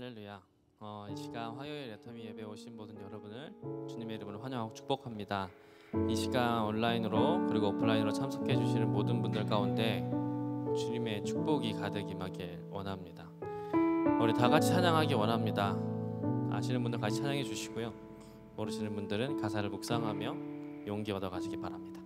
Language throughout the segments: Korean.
할렐루야. 이 시간 화요일 애터미 예배 오신 모든 여러분을 주님의 이름으로 환영하고 축복합니다. 이 시간 온라인으로 그리고 오프라인으로 참석해 주시는 모든 분들 가운데 주님의 축복이 가득 임하길 원합니다. 우리 다 같이 찬양하기 원합니다. 아시는 분들 같이 찬양해 주시고요. 모르시는 분들은 가사를 묵상하며 용기 얻어 가시기 바랍니다.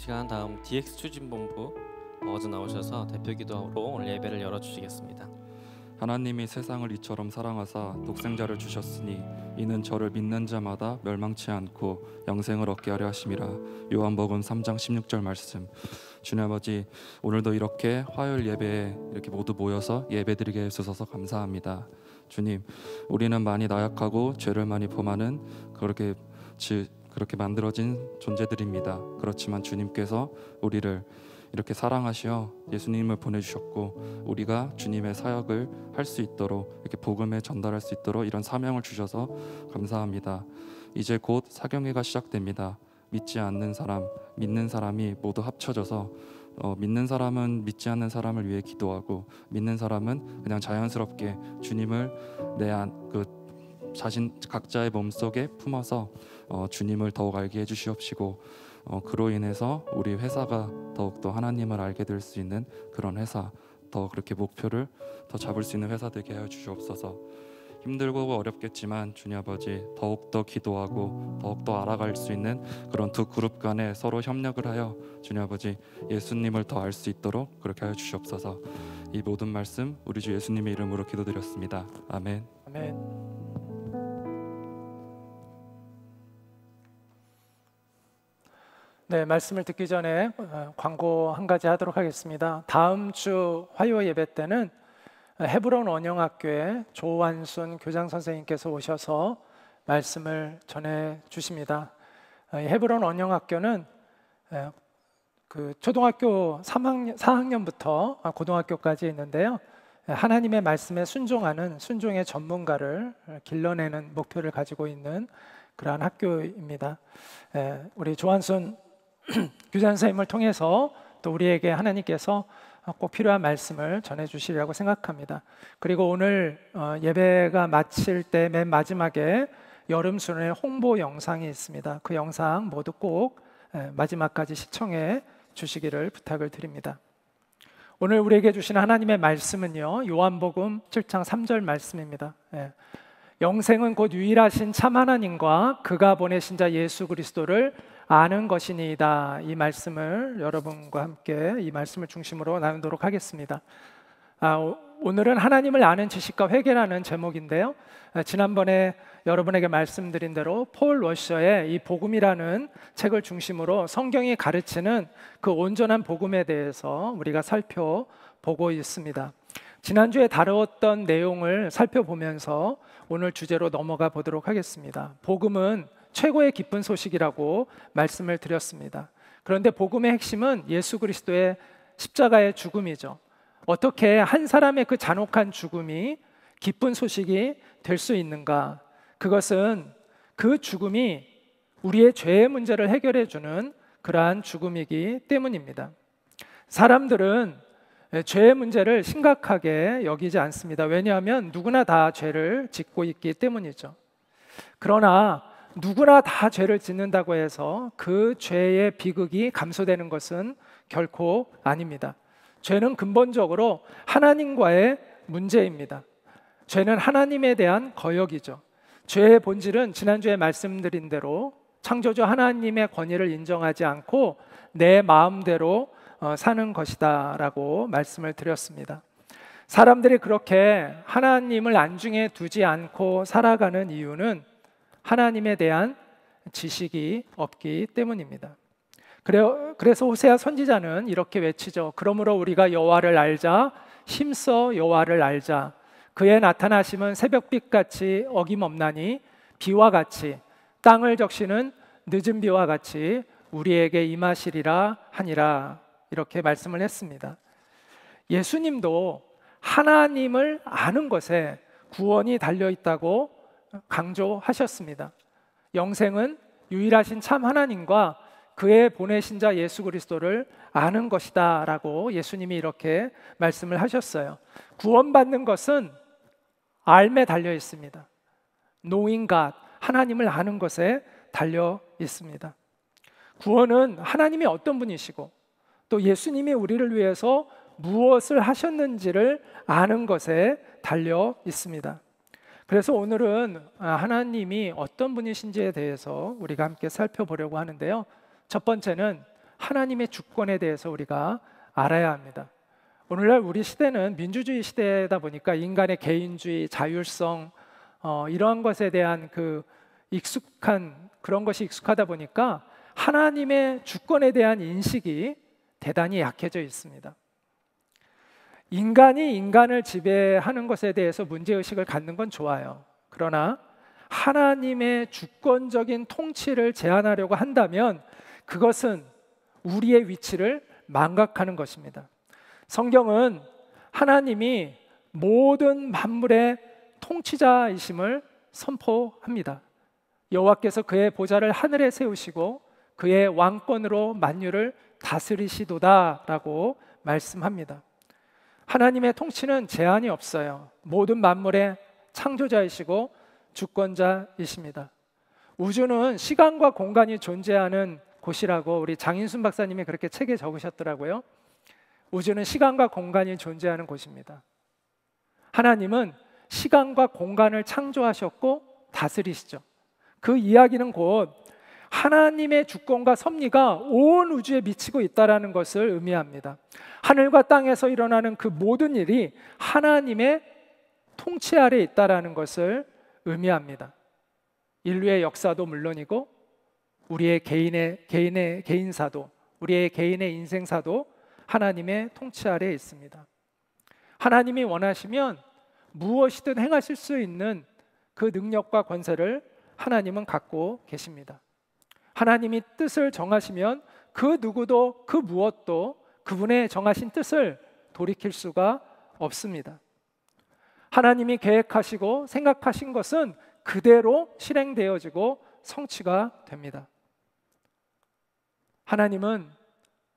시간 다음 DX 추진본부 어제 나오셔서 대표기도로 오늘 예배를 열어주시겠습니다. 하나님이 세상을 이처럼 사랑하사 독생자를 주셨으니 이는 저를 믿는 자마다 멸망치 않고 영생을 얻게 하려 하심이라. 요한복음 3장 16절 말씀. 주님 아버지, 오늘도 이렇게 화요일 예배에 이렇게 모두 모여서 예배드리게 해주셔서 감사합니다. 주님, 우리는 많이 나약하고 죄를 많이 범하는 그렇게 만들어진 존재들입니다. 그렇지만 주님께서 우리를 이렇게 사랑하시어 예수님을 보내주셨고, 우리가 주님의 사역을 할 수 있도록, 이렇게 복음을 전달할 수 있도록 이런 사명을 주셔서 감사합니다. 이제 곧 사경회가 시작됩니다. 믿지 않는 사람, 믿는 사람이 모두 합쳐져서 믿는 사람은 믿지 않는 사람을 위해 기도하고, 믿는 사람은 그냥 자연스럽게 주님을 자신 각자의 몸속에 품어서 주님을 더욱 알게 해주시옵시고, 그로 인해서 우리 회사가 더욱더 하나님을 알게 될 수 있는 그런 회사, 더 그렇게 목표를 더 잡을 수 있는 회사 되게 하여 주시옵소서. 힘들고 어렵겠지만 주님 아버지, 더욱더 기도하고 더욱더 알아갈 수 있는 그런 두 그룹 간에 서로 협력을 하여 주님 아버지, 예수님을 더 알 수 있도록 그렇게 하여 주시옵소서. 이 모든 말씀 우리 주 예수님의 이름으로 기도드렸습니다. 아멘. 아멘. 네, 말씀을 듣기 전에 광고 한 가지 하도록 하겠습니다. 다음 주 화요 예배 때는 헤브론 원영학교에 조완순 교장 선생님께서 오셔서 말씀을 전해 주십니다. 헤브론 원영학교는 그 초등학교 4학년부터 고등학교까지 있는데요. 하나님의 말씀에 순종하는 순종의 전문가를 길러내는 목표를 가지고 있는 그러한 학교입니다. 우리 조완순 교장 선생님을 통해서 또 우리에게 하나님께서 꼭 필요한 말씀을 전해주시리라고 생각합니다. 그리고 오늘 예배가 마칠 때 맨 마지막에 여름 수련회 홍보 영상이 있습니다. 그 영상 모두 꼭 마지막까지 시청해 주시기를 부탁을 드립니다. 오늘 우리에게 주신 하나님의 말씀은요, 요한복음 7장 3절 말씀입니다. 영생은 곧 유일하신 참 하나님과 그가 보내신 자 예수 그리스도를 아는 것이니이다. 이 말씀을 여러분과 함께 이 말씀을 중심으로 나누도록 하겠습니다. 오늘은 하나님을 아는 지식과 회개라는 제목인데요, 지난번에 여러분에게 말씀드린 대로 폴 워셔의 이 복음이라는 책을 중심으로 성경이 가르치는 그 온전한 복음에 대해서 우리가 살펴보고 있습니다. 지난주에 다루었던 내용을 살펴보면서 오늘 주제로 넘어가 보도록 하겠습니다. 복음은 최고의 기쁜 소식이라고 말씀을 드렸습니다. 그런데 복음의 핵심은 예수 그리스도의 십자가의 죽음이죠. 어떻게 한 사람의 그 잔혹한 죽음이 기쁜 소식이 될 수 있는가? 그것은 그 죽음이 우리의 죄의 문제를 해결해 주는 그러한 죽음이기 때문입니다. 사람들은 죄의 문제를 심각하게 여기지 않습니다. 왜냐하면 누구나 다 죄를 짓고 있기 때문이죠. 그러나 누구나 다 죄를 짓는다고 해서 그 죄의 비극이 감소되는 것은 결코 아닙니다. 죄는 근본적으로 하나님과의 문제입니다. 죄는 하나님에 대한 거역이죠. 죄의 본질은 지난주에 말씀드린 대로 창조주 하나님의 권위를 인정하지 않고 내 마음대로 사는 것이다 라고 말씀을 드렸습니다. 사람들이 그렇게 하나님을 안중에 두지 않고 살아가는 이유는 하나님에 대한 지식이 없기 때문입니다. 그래서 호세아 선지자는 이렇게 외치죠. 그러므로 우리가 여호와를 알자, 힘써 여호와를 알자. 그의 나타나심은 새벽빛같이 어김없나니 비와 같이 땅을 적시는 늦은 비와 같이 우리에게 임하시리라 하니라. 이렇게 말씀을 했습니다. 예수님도 하나님을 아는 것에 구원이 달려있다고 강조하셨습니다. 영생은 유일하신 참 하나님과 그의 보내신 자 예수 그리스도를 아는 것이다 라고 예수님이 이렇게 말씀을 하셨어요. 구원받는 것은 알매 달려 있습니다. Knowing God, 하나님을 아는 것에 달려 있습니다. 구원은 하나님이 어떤 분이시고 또 예수님이 우리를 위해서 무엇을 하셨는지를 아는 것에 달려 있습니다. 그래서 오늘은 하나님이 어떤 분이신지에 대해서 우리가 함께 살펴보려고 하는데요. 첫 번째는 하나님의 주권에 대해서 우리가 알아야 합니다. 오늘날 우리 시대는 민주주의 시대다 보니까 인간의 개인주의, 자율성 이러한 것에 대한 그 익숙한 그런 것이 익숙하다 보니까 하나님의 주권에 대한 인식이 대단히 약해져 있습니다. 인간이 인간을 지배하는 것에 대해서 문제의식을 갖는 건 좋아요. 그러나 하나님의 주권적인 통치를 제한하려고 한다면 그것은 우리의 위치를 망각하는 것입니다. 성경은 하나님이 모든 만물의 통치자이심을 선포합니다. 여호와께서 그의 보좌를 하늘에 세우시고 그의 왕권으로 만유를 다스리시도다라고 말씀합니다. 하나님의 통치는 제한이 없어요. 모든 만물의 창조자이시고 주권자이십니다. 우주는 시간과 공간이 존재하는 곳이라고 우리 장인순 박사님이 그렇게 책에 적으셨더라고요. 우주는 시간과 공간이 존재하는 곳입니다. 하나님은 시간과 공간을 창조하셨고 다스리시죠. 그 이야기는 곧 하나님의 주권과 섭리가 온 우주에 미치고 있다는 것을 의미합니다. 하늘과 땅에서 일어나는 그 모든 일이 하나님의 통치 아래 있다는 것을 의미합니다. 인류의 역사도 물론이고 우리의 개인사도, 우리의 개인의 인생사도 하나님의 통치 아래에 있습니다. 하나님이 원하시면 무엇이든 행하실 수 있는 그 능력과 권세를 하나님은 갖고 계십니다. 하나님이 뜻을 정하시면 그 누구도 그 무엇도 그분의 정하신 뜻을 돌이킬 수가 없습니다. 하나님이 계획하시고 생각하신 것은 그대로 실행되어지고 성취가 됩니다. 하나님은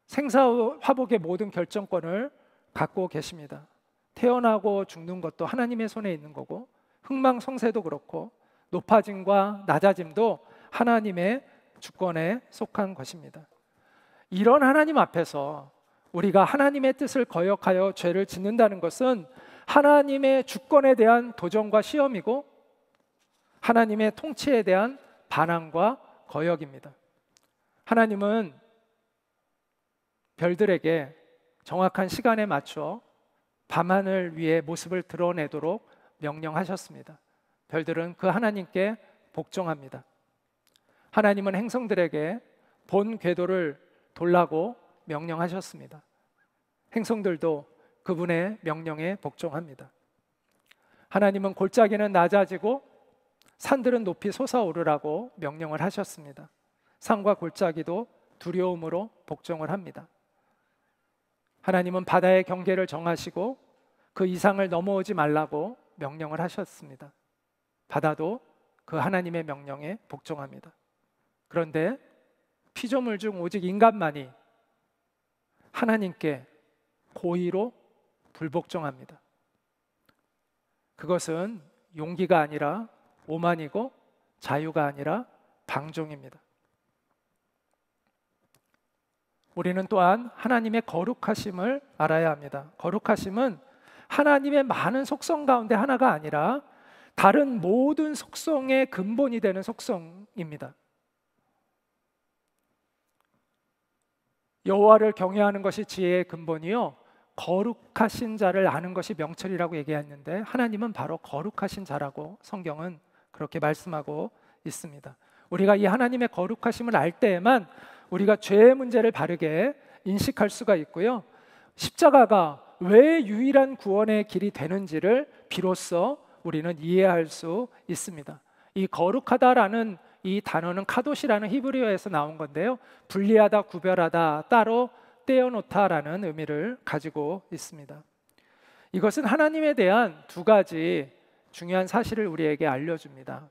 생사화복의 모든 결정권을 갖고 계십니다. 태어나고 죽는 것도 하나님의 손에 있는 거고 흥망성쇠도 그렇고 높아짐과 낮아짐도 하나님의 주권에 속한 것입니다. 이런 하나님 앞에서 우리가 하나님의 뜻을 거역하여 죄를 짓는다는 것은 하나님의 주권에 대한 도전과 시험이고 하나님의 통치에 대한 반항과 거역입니다. 하나님은 별들에게 정확한 시간에 맞춰 밤하늘 위에 모습을 드러내도록 명령하셨습니다. 별들은 그 하나님께 복종합니다. 하나님은 행성들에게 본 궤도를 돌라고 명령하셨습니다. 행성들도 그분의 명령에 복종합니다. 하나님은 골짜기는 낮아지고 산들은 높이 솟아오르라고 명령을 하셨습니다. 산과 골짜기도 두려움으로 복종을 합니다. 하나님은 바다의 경계를 정하시고 그 이상을 넘어오지 말라고 명령을 하셨습니다. 바다도 그 하나님의 명령에 복종합니다. 그런데 피조물 중 오직 인간만이 하나님께 고의로 불복종합니다. 그것은 용기가 아니라 오만이고 자유가 아니라 방종입니다. 우리는 또한 하나님의 거룩하심을 알아야 합니다. 거룩하심은 하나님의 많은 속성 가운데 하나가 아니라 다른 모든 속성의 근본이 되는 속성입니다. 여호와를 경외하는 것이 지혜의 근본이요 거룩하신 자를 아는 것이 명철이라고 얘기했는데 하나님은 바로 거룩하신 자라고 성경은 그렇게 말씀하고 있습니다. 우리가 이 하나님의 거룩하심을 알 때에만 우리가 죄의 문제를 바르게 인식할 수가 있고요, 십자가가 왜 유일한 구원의 길이 되는지를 비로소 우리는 이해할 수 있습니다. 이 거룩하다라는 이 단어는 카도시라는 히브리어에서 나온 건데요, 분리하다, 구별하다, 따로 떼어놓다라는 의미를 가지고 있습니다. 이것은 하나님에 대한 두 가지 중요한 사실을 우리에게 알려줍니다.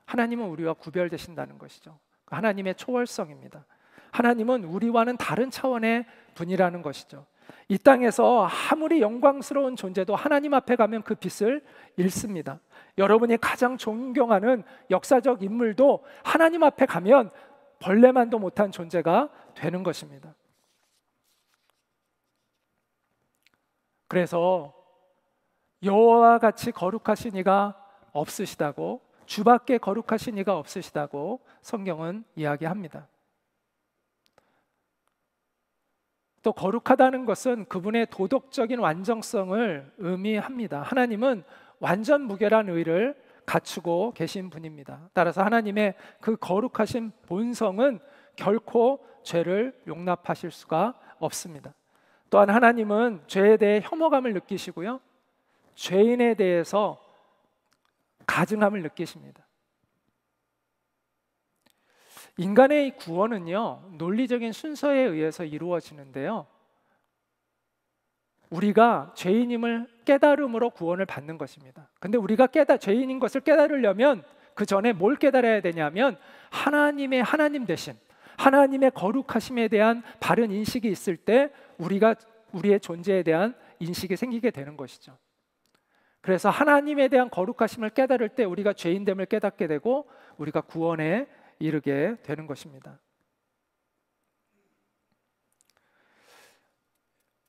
하나님은 우리와 구별되신다는 것이죠. 하나님의 초월성입니다. 하나님은 우리와는 다른 차원의 분이라는 것이죠. 이 땅에서 아무리 영광스러운 존재도 하나님 앞에 가면 그 빛을 잃습니다. 여러분이 가장 존경하는 역사적 인물도 하나님 앞에 가면 벌레만도 못한 존재가 되는 것입니다. 그래서 여호와와 같이 거룩하신 이가 없으시다고, 주밖에 거룩하신 이가 없으시다고 성경은 이야기합니다. 또 거룩하다는 것은 그분의 도덕적인 완전성을 의미합니다. 하나님은 완전 무결한 의를 갖추고 계신 분입니다. 따라서 하나님의 그 거룩하신 본성은 결코 죄를 용납하실 수가 없습니다. 또한 하나님은 죄에 대해 혐오감을 느끼시고요, 죄인에 대해서 가증함을 느끼십니다. 인간의 구원은요, 논리적인 순서에 의해서 이루어지는데요, 우리가 죄인임을 깨달음으로 구원을 받는 것입니다. 근데 우리가 죄인인 것을 깨달으려면 그 전에 뭘 깨달아야 되냐면 하나님의 하나님 되심, 하나님의 거룩하심에 대한 바른 인식이 있을 때 우리의 존재에 대한 인식이 생기게 되는 것이죠. 그래서 하나님에 대한 거룩하심을 깨달을 때 우리가 죄인됨을 깨닫게 되고 우리가 구원에 이르게 되는 것입니다.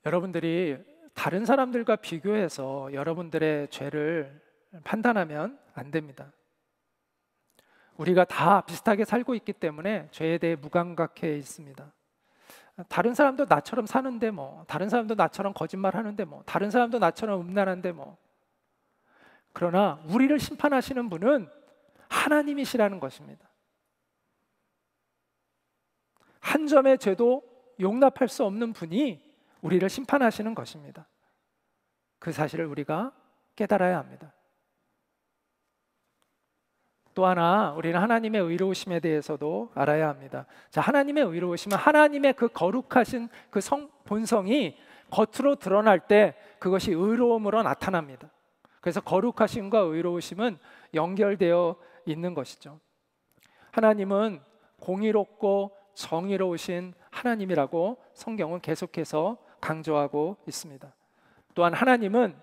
여러분들이 다른 사람들과 비교해서 여러분들의 죄를 판단하면 안 됩니다. 우리가 다 비슷하게 살고 있기 때문에 죄에 대해 무감각해 있습니다. 다른 사람도 나처럼 사는데 다른 사람도 나처럼 거짓말하는데 다른 사람도 나처럼 음란한데 그러나 우리를 심판하시는 분은 하나님이시라는 것입니다. 한 점의 죄도 용납할 수 없는 분이 우리를 심판하시는 것입니다. 그 사실을 우리가 깨달아야 합니다. 또 하나, 우리는 하나님의 의로우심에 대해서도 알아야 합니다. 자, 하나님의 의로우심은 하나님의 그 거룩하신 그 본성이 겉으로 드러날 때 그것이 의로움으로 나타납니다. 그래서 거룩하심과 의로우심은 연결되어 있는 것이죠. 하나님은 공의롭고 정의로우신 하나님이라고 성경은 계속해서 강조하고 있습니다. 또한 하나님은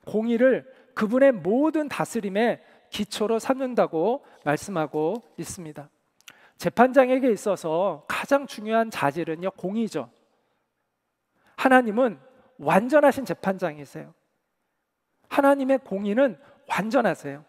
공의를 그분의 모든 다스림의 기초로 삼는다고 말씀하고 있습니다. 재판장에게 있어서 가장 중요한 자질은요, 공의죠. 하나님은 완전하신 재판장이세요. 하나님의 공의는 완전하세요.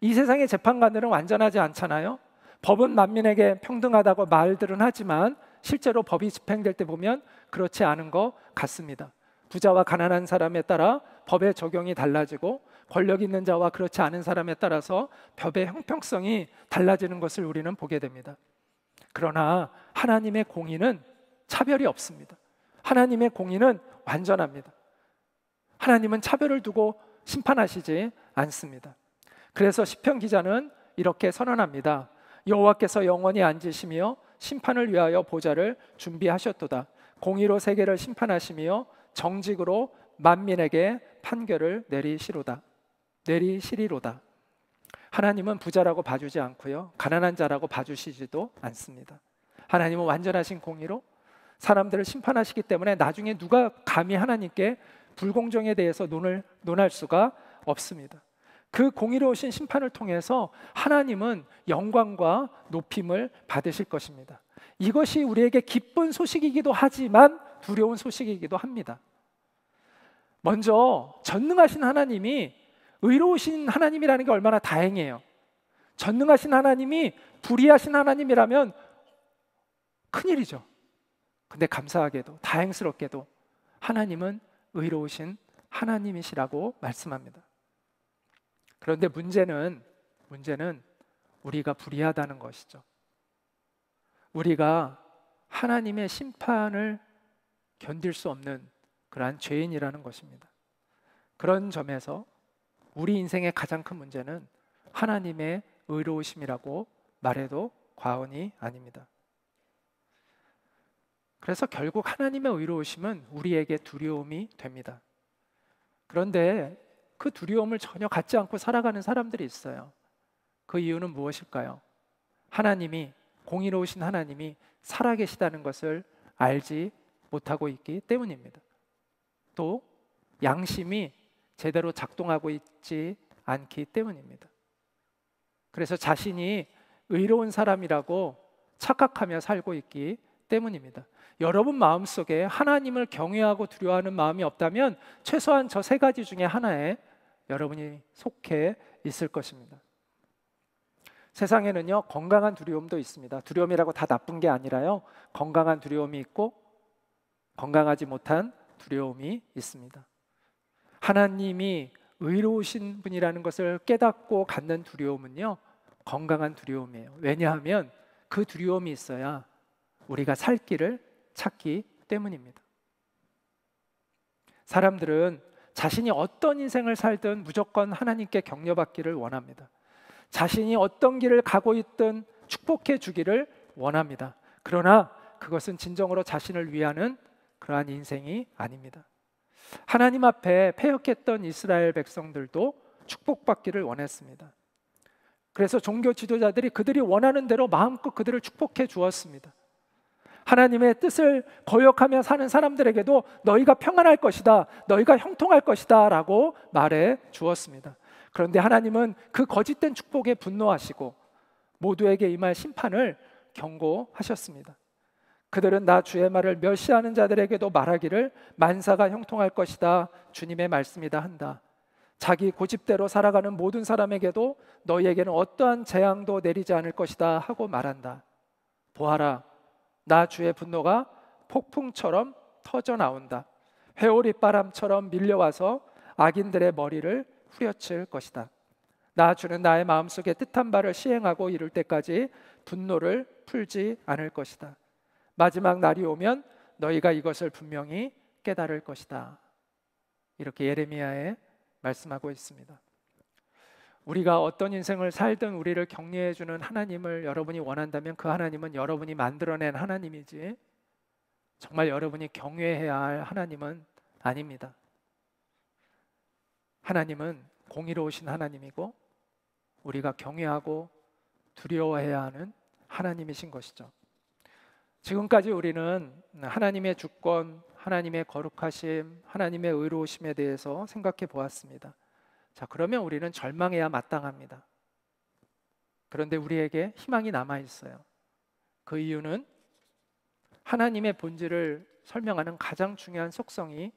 이 세상의 재판관들은 완전하지 않잖아요. 법은 만민에게 평등하다고 말들은 하지만 실제로 법이 집행될 때 보면 그렇지 않은 것 같습니다. 부자와 가난한 사람에 따라 법의 적용이 달라지고 권력 있는 자와 그렇지 않은 사람에 따라서 법의 형평성이 달라지는 것을 우리는 보게 됩니다. 그러나 하나님의 공의는 차별이 없습니다. 하나님의 공의는 완전합니다. 하나님은 차별을 두고 심판하시지 않습니다. 그래서 시편 기자는 이렇게 선언합니다. 여호와께서 영원히 앉으시며 심판을 위하여 보좌를 준비하셨도다. 공의로 세계를 심판하시며 정직으로 만민에게 판결을 내리시리로다. 하나님은 부자라고 봐주지 않고요, 가난한 자라고 봐주시지도 않습니다. 하나님은 완전하신 공의로 사람들을 심판하시기 때문에 나중에 누가 감히 하나님께 불공정에 대해서 논할 수가 없습니다. 그 공의로우신 심판을 통해서 하나님은 영광과 높임을 받으실 것입니다. 이것이 우리에게 기쁜 소식이기도 하지만 두려운 소식이기도 합니다. 먼저 전능하신 하나님이 의로우신 하나님이라는 게 얼마나 다행이에요. 전능하신 하나님이 불의하신 하나님이라면 큰일이죠. 근데 감사하게도 다행스럽게도 하나님은 의로우신 하나님이시라고 말씀합니다. 그런데 문제는 우리가 불의하다는 것이죠. 우리가 하나님의 심판을 견딜 수 없는 그러한 죄인이라는 것입니다. 그런 점에서 우리 인생의 가장 큰 문제는 하나님의 의로우심이라고 말해도 과언이 아닙니다. 그래서 결국 하나님의 의로우심은 우리에게 두려움이 됩니다. 그런데 그 두려움을 전혀 갖지 않고 살아가는 사람들이 있어요. 그 이유는 무엇일까요? 하나님이, 공의로우신 하나님이 살아계시다는 것을 알지 못하고 있기 때문입니다. 또 양심이 제대로 작동하고 있지 않기 때문입니다. 그래서 자신이 의로운 사람이라고 착각하며 살고 있기 때문입니다. 여러분 마음속에 하나님을 경외하고 두려워하는 마음이 없다면 최소한 저 세 가지 중에 하나에 여러분이 속해 있을 것입니다. 세상에는요, 건강한 두려움도 있습니다. 두려움이라고 다 나쁜 게 아니라요, 건강한 두려움이 있고 건강하지 못한 두려움이 있습니다. 하나님이 의로우신 분이라는 것을 깨닫고 갖는 두려움은요, 건강한 두려움이에요. 왜냐하면 그 두려움이 있어야 우리가 살 길을 찾기 때문입니다. 사람들은 자신이 어떤 인생을 살든 무조건 하나님께 격려받기를 원합니다. 자신이 어떤 길을 가고 있든 축복해 주기를 원합니다. 그러나 그것은 진정으로 자신을 위하는 그러한 인생이 아닙니다. 하나님 앞에 패역했던 이스라엘 백성들도 축복받기를 원했습니다. 그래서 종교 지도자들이 그들이 원하는 대로 마음껏 그들을 축복해 주었습니다. 하나님의 뜻을 거역하며 사는 사람들에게도 너희가 평안할 것이다, 너희가 형통할 것이다 라고 말해 주었습니다. 그런데 하나님은 그 거짓된 축복에 분노하시고 모두에게 임할 심판을 경고하셨습니다. 그들은 나 주의 말을 멸시하는 자들에게도 말하기를 만사가 형통할 것이다, 주님의 말씀이다 한다. 자기 고집대로 살아가는 모든 사람에게도 너희에게는 어떠한 재앙도 내리지 않을 것이다 하고 말한다. 보아라, 나 주의 분노가 폭풍처럼 터져 나온다. 회오리 바람처럼 밀려와서 악인들의 머리를 후려칠 것이다. 나 주는 나의 마음속에 뜻한 바를 시행하고 이룰 때까지 분노를 풀지 않을 것이다. 마지막 날이 오면 너희가 이것을 분명히 깨달을 것이다. 이렇게 예레미야에 말씀하고 있습니다. 우리가 어떤 인생을 살든 우리를 격려해 주는 하나님을 여러분이 원한다면 그 하나님은 여러분이 만들어낸 하나님이지 정말 여러분이 경외해야 할 하나님은 아닙니다. 하나님은 공의로우신 하나님이고 우리가 경외하고 두려워해야 하는 하나님이신 것이죠. 지금까지 우리는 하나님의 주권, 하나님의 거룩하심, 하나님의 의로우심에 대해서 생각해 보았습니다. 자, 그러면 우리는 절망해야 마땅합니다. 그런데 우리에게 희망이 남아 있어요. 그 이유는 하나님의 본질을 설명하는 가장 중요한 속성이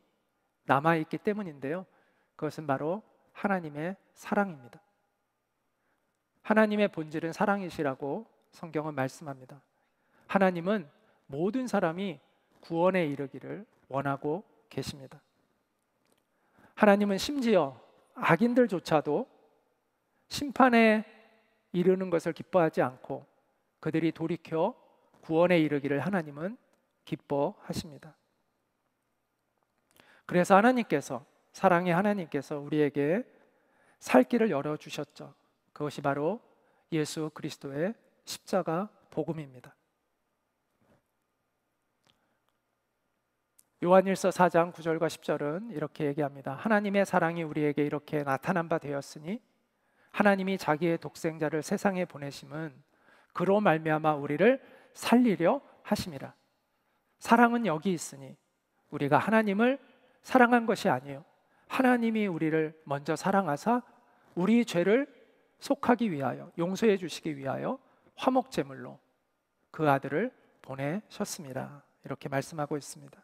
남아 있기 때문인데요. 그것은 바로 하나님의 사랑입니다. 하나님의 본질은 사랑이시라고 성경은 말씀합니다. 하나님은 모든 사람이 구원에 이르기를 원하고 계십니다. 하나님은 심지어 악인들조차도 심판에 이르는 것을 기뻐하지 않고 그들이 돌이켜 구원에 이르기를 하나님은 기뻐하십니다. 그래서 하나님께서, 사랑의 하나님께서 우리에게 살 길을 열어주셨죠. 그것이 바로 예수 그리스도의 십자가 복음입니다. 요한일서 4장 9절과 10절은 이렇게 얘기합니다. 하나님의 사랑이 우리에게 이렇게 나타난 바 되었으니 하나님이 자기의 독생자를 세상에 보내심은 그로 말미암아 우리를 살리려 하심이라. 사랑은 여기 있으니 우리가 하나님을 사랑한 것이 아니에요. 하나님이 우리를 먼저 사랑하사 우리 죄를 속하기 위하여, 용서해 주시기 위하여 화목제물로 그 아들을 보내셨습니다. 이렇게 말씀하고 있습니다.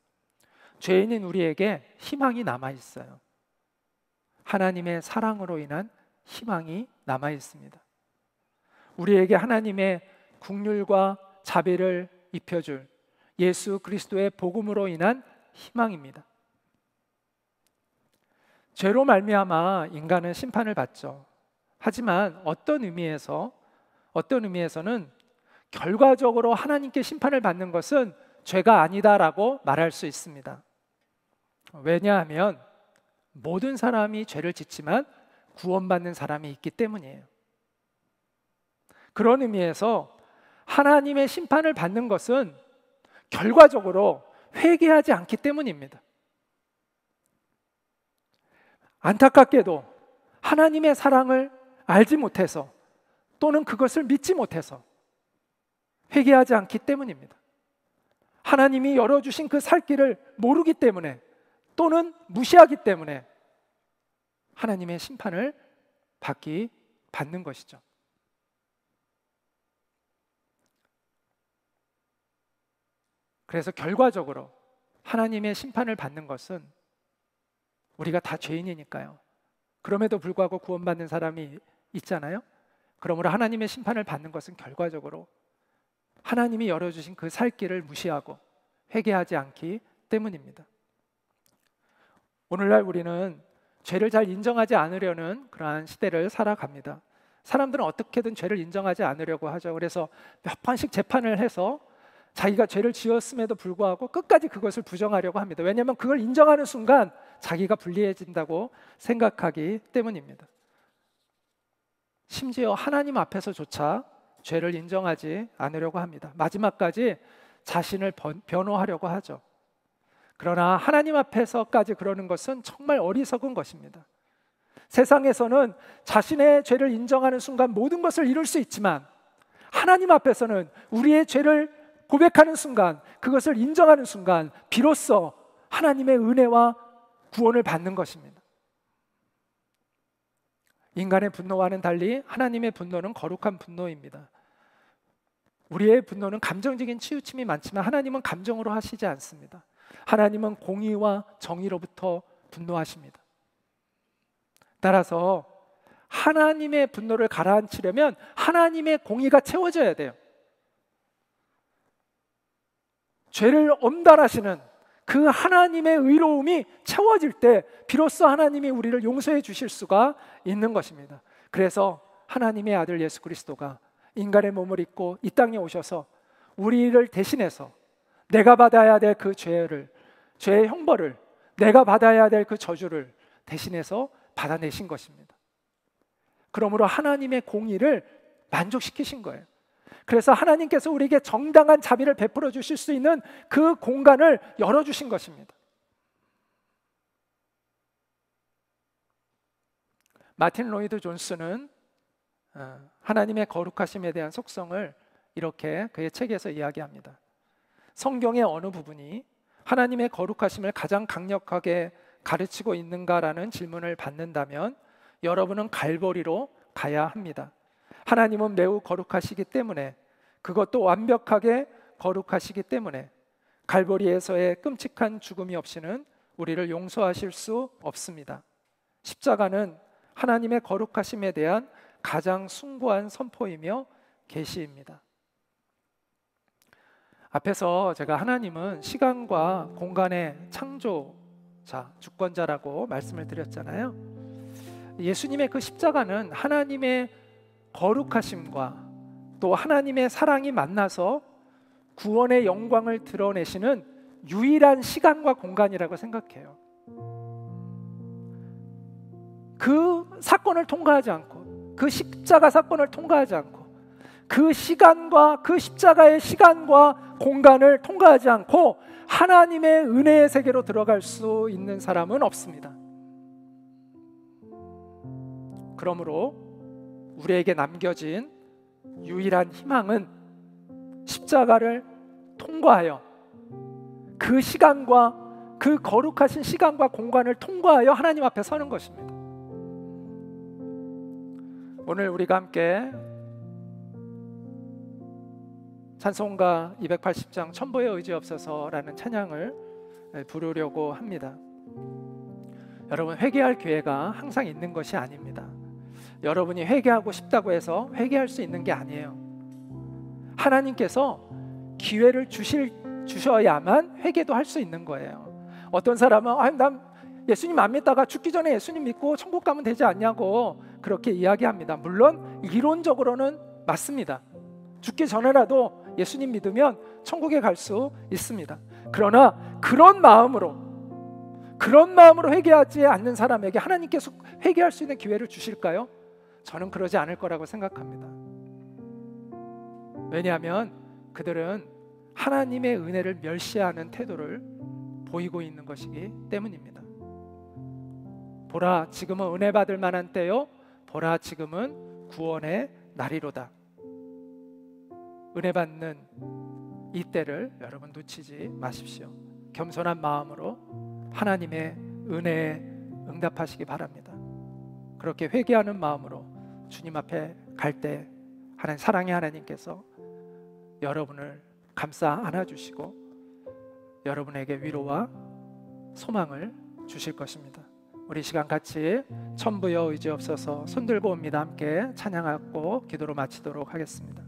죄인인 우리에게 희망이 남아 있어요. 하나님의 사랑으로 인한 희망이 남아 있습니다. 우리에게 하나님의 긍휼과 자비를 입혀줄 예수 그리스도의 복음으로 인한 희망입니다. 죄로 말미암아 인간은 심판을 받죠. 하지만 어떤 의미에서는 결과적으로 하나님께 심판을 받는 것은 죄가 아니다라고 말할 수 있습니다. 왜냐하면 모든 사람이 죄를 짓지만 구원받는 사람이 있기 때문이에요. 그런 의미에서 하나님의 심판을 받는 것은 결과적으로 회개하지 않기 때문입니다. 안타깝게도 하나님의 사랑을 알지 못해서 또는 그것을 믿지 못해서 회개하지 않기 때문입니다. 하나님이 열어주신 그 살 길을 모르기 때문에 또는 무시하기 때문에 하나님의 심판을 받는 것이죠. 그래서 결과적으로 하나님의 심판을 받는 것은 우리가 다 죄인이니까요. 그럼에도 불구하고 구원받는 사람이 있잖아요. 그러므로 하나님의 심판을 받는 것은 결과적으로 하나님이 열어주신 그 살 길을 무시하고 회개하지 않기 때문입니다. 오늘날 우리는 죄를 잘 인정하지 않으려는 그러한 시대를 살아갑니다. 사람들은 어떻게든 죄를 인정하지 않으려고 하죠. 그래서 몇 번씩 재판을 해서 자기가 죄를 지었음에도 불구하고 끝까지 그것을 부정하려고 합니다. 왜냐하면 그걸 인정하는 순간 자기가 불리해진다고 생각하기 때문입니다. 심지어 하나님 앞에서조차 죄를 인정하지 않으려고 합니다. 마지막까지 자신을 변호하려고 하죠. 그러나 하나님 앞에서까지 그러는 것은 정말 어리석은 것입니다. 세상에서는 자신의 죄를 인정하는 순간 모든 것을 이룰 수 있지만 하나님 앞에서는 우리의 죄를 고백하는 순간, 그것을 인정하는 순간 비로소 하나님의 은혜와 구원을 받는 것입니다. 인간의 분노와는 달리 하나님의 분노는 거룩한 분노입니다. 우리의 분노는 감정적인 치우침이 많지만 하나님은 감정으로 하시지 않습니다. 하나님은 공의와 정의로부터 분노하십니다. 따라서 하나님의 분노를 가라앉히려면 하나님의 공의가 채워져야 돼요. 죄를 엄달하시는 그 하나님의 의로움이 채워질 때 비로소 하나님이 우리를 용서해 주실 수가 있는 것입니다. 그래서 하나님의 아들 예수 그리스도가 인간의 몸을 입고 이 땅에 오셔서 우리를 대신해서 내가 받아야 될 그 죄의 형벌을, 내가 받아야 될 그 저주를 대신해서 받아내신 것입니다. 그러므로 하나님의 공의를 만족시키신 거예요. 그래서 하나님께서 우리에게 정당한 자비를 베풀어 주실 수 있는 그 공간을 열어주신 것입니다. 마틴 로이드 존스는 하나님의 거룩하심에 대한 속성을 이렇게 그의 책에서 이야기합니다. 성경의 어느 부분이 하나님의 거룩하심을 가장 강력하게 가르치고 있는가라는 질문을 받는다면 여러분은 갈보리로 가야 합니다. 하나님은 매우 거룩하시기 때문에, 그것도 완벽하게 거룩하시기 때문에 갈보리에서의 끔찍한 죽음이 없이는 우리를 용서하실 수 없습니다. 십자가는 하나님의 거룩하심에 대한 가장 숭고한 선포이며 계시입니다. 앞에서 제가 하나님은 시간과 공간의 창조자, 주권자라고 말씀을 드렸잖아요. 예수님의 그 십자가는 하나님의 거룩하심과 또 하나님의 사랑이 만나서 구원의 영광을 드러내시는 유일한 시간과 공간이라고 생각해요. 그 사건을 통과하지 않고, 그 십자가 사건을 통과하지 않고, 그 시간과 그 십자가의 시간과 공간을 통과하지 않고 하나님의 은혜의 세계로 들어갈 수 있는 사람은 없습니다. 그러므로 우리에게 남겨진 유일한 희망은 십자가를 통과하여 그 시간과 그 거룩하신 시간과 공간을 통과하여 하나님 앞에 서는 것입니다. 오늘 우리가 함께 찬송가 280장 천부의 의지 없어서라는 찬양을 부르려고 합니다. 여러분, 회개할 기회가 항상 있는 것이 아닙니다. 여러분이 회개하고 싶다고 해서 회개할 수 있는 게 아니에요. 하나님께서 기회를 주셔야만 회개도 할 수 있는 거예요. 어떤 사람은 난 예수님 안 믿다가 죽기 전에 예수님 믿고 천국 가면 되지 않냐고 그렇게 이야기합니다. 물론 이론적으로는 맞습니다. 죽기 전에라도 예수님 믿으면 천국에 갈 수 있습니다. 그러나 그런 마음으로 회개하지 않는 사람에게 하나님께서 회개할 수 있는 기회를 주실까요? 저는 그러지 않을 거라고 생각합니다. 왜냐하면 그들은 하나님의 은혜를 멸시하는 태도를 보이고 있는 것이기 때문입니다. 보라, 지금은 은혜 받을 만한 때요, 보라, 지금은 구원의 날이로다. 은혜 받는 이 때를 여러분 놓치지 마십시오. 겸손한 마음으로 하나님의 은혜에 응답하시기 바랍니다. 그렇게 회개하는 마음으로 주님 앞에 갈 때 하나님, 사랑의 하나님께서 여러분을 감싸 안아주시고 여러분에게 위로와 소망을 주실 것입니다. 우리 시간 같이 천부여 의지 없어서 손들고 옵니다. 함께 찬양하고 기도로 마치도록 하겠습니다.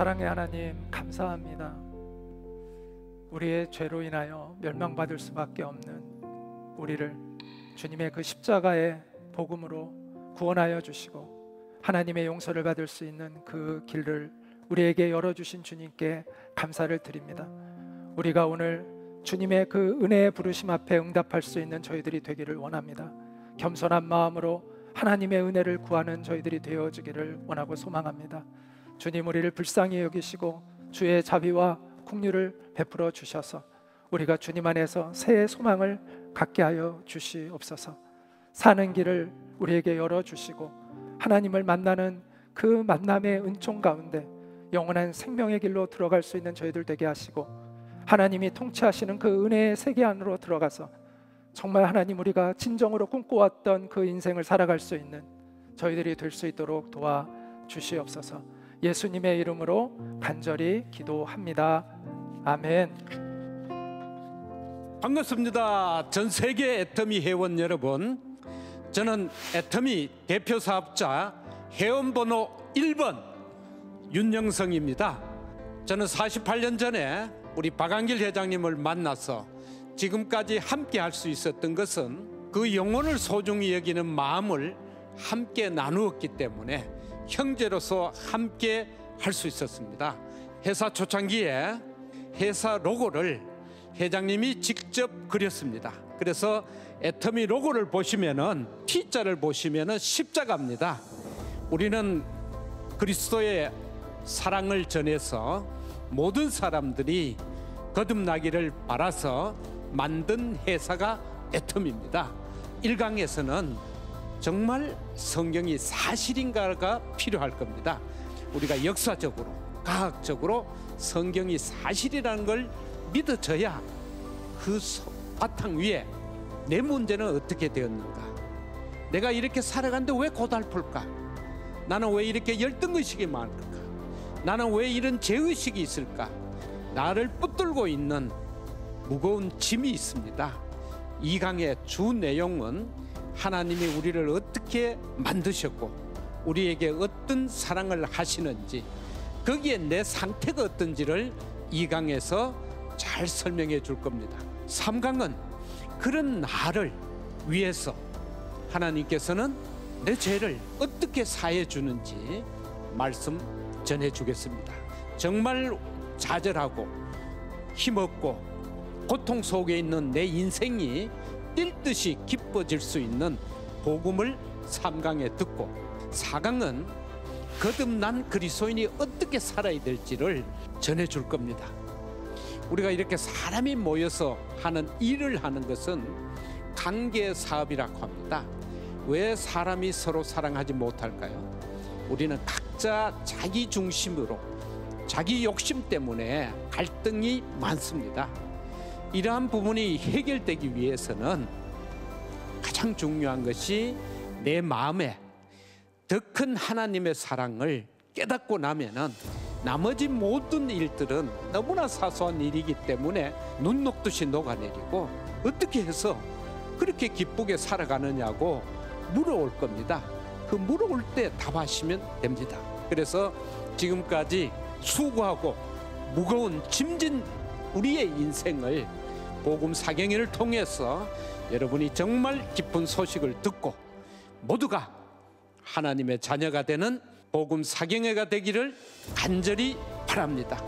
사랑의 하나님, 감사합니다. 우리의 죄로 인하여 멸망받을 수밖에 없는 우리를 주님의 그 십자가의 복음으로 구원하여 주시고 하나님의 용서를 받을 수 있는 그 길을 우리에게 열어주신 주님께 감사를 드립니다. 우리가 오늘 주님의 그 은혜의 부르심 앞에 응답할 수 있는 저희들이 되기를 원합니다. 겸손한 마음으로 하나님의 은혜를 구하는 저희들이 되어지기를 원하고 소망합니다. 주님, 우리를 불쌍히 여기시고 주의 자비와 긍휼을 베풀어 주셔서 우리가 주님 안에서 새해 소망을 갖게 하여 주시옵소서. 사는 길을 우리에게 열어주시고 하나님을 만나는 그 만남의 은총 가운데 영원한 생명의 길로 들어갈 수 있는 저희들 되게 하시고 하나님이 통치하시는 그 은혜의 세계 안으로 들어가서 정말 하나님, 우리가 진정으로 꿈꿔왔던 그 인생을 살아갈 수 있는 저희들이 될 수 있도록 도와주시옵소서. 예수님의 이름으로 간절히 기도합니다. 아멘. 반갑습니다. 전 세계 애터미 회원 여러분, 저는 애터미 대표 사업자 회원번호 1번 윤영성입니다. 저는 48년 전에 우리 박한길 회장님을 만나서 지금까지 함께 할 수 있었던 것은 그 영혼을 소중히 여기는 마음을 함께 나누었기 때문에 형제로서 함께 할 수 있었습니다. 회사 초창기에 회사 로고를 회장님이 직접 그렸습니다. 그래서 애터미 로고를 보시면은 T자를 보시면은 십자가입니다. 우리는 그리스도의 사랑을 전해서 모든 사람들이 거듭나기를 바라서 만든 회사가 애터미입니다. 1강에서는 정말 성경이 사실인가가 필요할 겁니다. 우리가 역사적으로, 과학적으로 성경이 사실이라는 걸 믿어져야 그 바탕 위에 내 문제는 어떻게 되었는가, 내가 이렇게 살아가는데 왜 고달플까, 나는 왜 이렇게 열등의식이 많을까, 나는 왜 이런 죄의식이 있을까, 나를 붙들고 있는 무거운 짐이 있습니다. 이 강의 주 내용은 하나님이 우리를 어떻게 만드셨고 우리에게 어떤 사랑을 하시는지, 거기에 내 상태가 어떤지를 이 강에서 잘 설명해 줄 겁니다. 3강은 그런 나를 위해서 하나님께서는 내 죄를 어떻게 사해 주는지 말씀 전해 주겠습니다. 정말 좌절하고 힘없고 고통 속에 있는 내 인생이 뛸 듯이 기뻐질 수 있는 복음을 3강에 듣고, 4강은 거듭난 그리스도인이 어떻게 살아야 될지를 전해 줄 겁니다. 우리가 이렇게 사람이 모여서 하는 일을 하는 것은 관계 사업이라고 합니다. 왜 사람이 서로 사랑하지 못할까요? 우리는 각자 자기 중심으로, 자기 욕심 때문에 갈등이 많습니다. 이러한 부분이 해결되기 위해서는 가장 중요한 것이 내 마음에 더 큰 하나님의 사랑을 깨닫고 나면은 나머지 모든 일들은 너무나 사소한 일이기 때문에 눈 녹듯이 녹아내리고 어떻게 해서 그렇게 기쁘게 살아가느냐고 물어올 겁니다. 그 물어올 때 답하시면 됩니다. 그래서 지금까지 수고하고 무거운 짐진 우리의 인생을 복음 사경회를 통해서 여러분이 정말 기쁜 소식을 듣고 모두가 하나님의 자녀가 되는 복음 사경회가 되기를 간절히 바랍니다.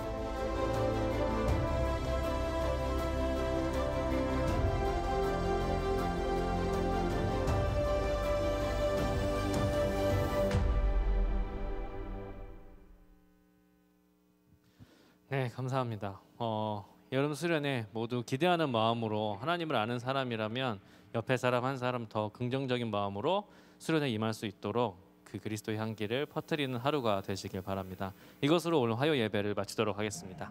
네, 감사합니다. 여름 수련회 모두 기대하는 마음으로 하나님을 아는 사람이라면 옆에 사람 한 사람 더 긍정적인 마음으로 수련회에 임할 수 있도록 그 그리스도의 향기를 퍼뜨리는 하루가 되시길 바랍니다. 이것으로 오늘 화요 예배를 마치도록 하겠습니다.